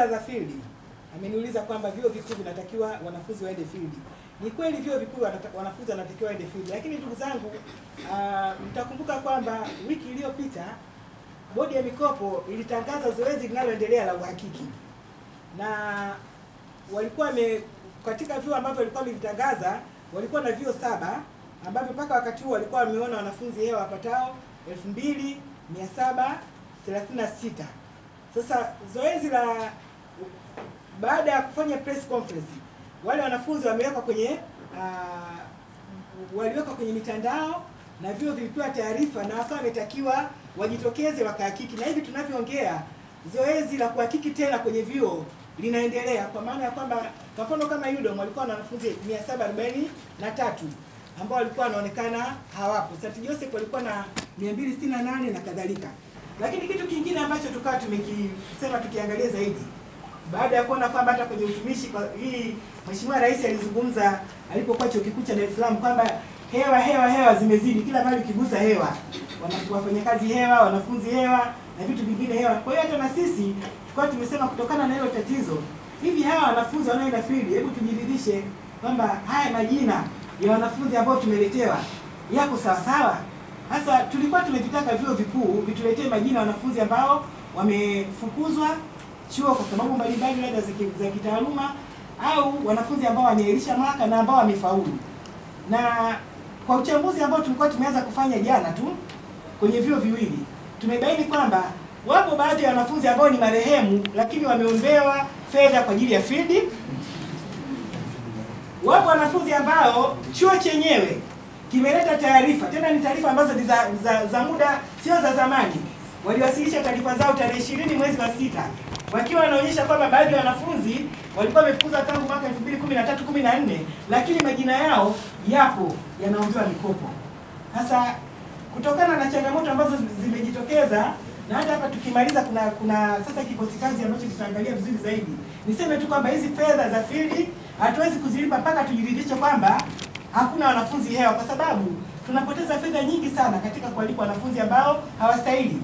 fedha za field. Ameniuliza kwamba vyuo vikuu vinatakiwa wanafunzi waende field. Ni kweli vyuo vikuu wanafunzi wanatakiwa waende field, lakini ndugu zangu, mtakumbuka kwamba wiki iliyopita bodi ya mikopo ilitangaza zoezi linaloendelea la uhakiki. Na walikuwa katika vyuo ambavyo walikuwa wamevitangaza, walikuwa na vyuo 7 ambavyo mpaka wakati huo walikuwa wameona wanafunzi hewa wapatao 2736. Sasa zoezi la baada ya kufanya press conference, wale wanafunzi wamewekwa kwenye waliwekwa kwenye mitandao na vyuo vilipewa taarifa na wakawa wametakiwa wajitokeze wakahakiki, na hivi tunavyoongea zoezi la kuhakiki tena kwenye vyuo linaendelea, kwa maana ya kwamba kwa mfano kama UDOM walikuwa na wanafunzi 743 ambao walikuwa wanaonekana hawapo. St. Joseph walikuwa na 268 na kadhalika. Lakini kitu kingine ambacho tukawa tumekisema tukiangalia zaidi, baada ya kuona kwamba hata kwenye utumishi hii Mheshimiwa Rais alizungumza alipokuwa chuo kikuu cha Dar es Salaam kwamba hewa zimezidi, kila mahali ukigusa hewa, wafanyakazi hewa, wanafunzi hewa na vitu vingine hewa. Kwa hiyo hata na sisi kwa tumesema kutokana na hilo tatizo, hivi hawa wanafunzi wanaoenda field, hebu tujiridhishe kwamba haya majina ya wanafunzi ambao tumeletewa yako sawa sawa. Sasa tulikuwa tumevitaka vyuo vikuu vituletee majina ya wanafunzi ambao wamefukuzwa chuo kwa sababu mbalimbali labda za kitaaluma, au wanafunzi ambao wameelisha mwaka na ambao wamefaulu. Na kwa uchambuzi ambao tulikuwa tumeanza kufanya jana tu kwenye vyuo viwili, tumebaini kwamba wapo baadhi ya wanafunzi ambao ni marehemu lakini wameombewa fedha kwa ajili ya field. Wapo wanafunzi ambao chuo chenyewe kimeleta taarifa, tena ni taarifa ambazo ni za muda, sio za zamani. Waliwasilisha taarifa zao tarehe 20 mwezi wa 6 wakiwa wanaonyesha kwamba baadhi ya wanafunzi walikuwa wamefukuzwa tangu mwaka 2013-14, lakini majina yao yapo yanaombewa mikopo. Sasa kutokana na changamoto ambazo zimejitokeza, na hata hapa tukimaliza kuna sasa kikosi kazi ambacho tutaangalia vizuri zaidi, niseme tu kwamba hizi fedha za field hatuwezi kuzilipa mpaka tujiridhishe kwamba hakuna wanafunzi hewa, kwa sababu tunapoteza fedha nyingi sana katika kuwalipa wanafunzi ambao hawastahili.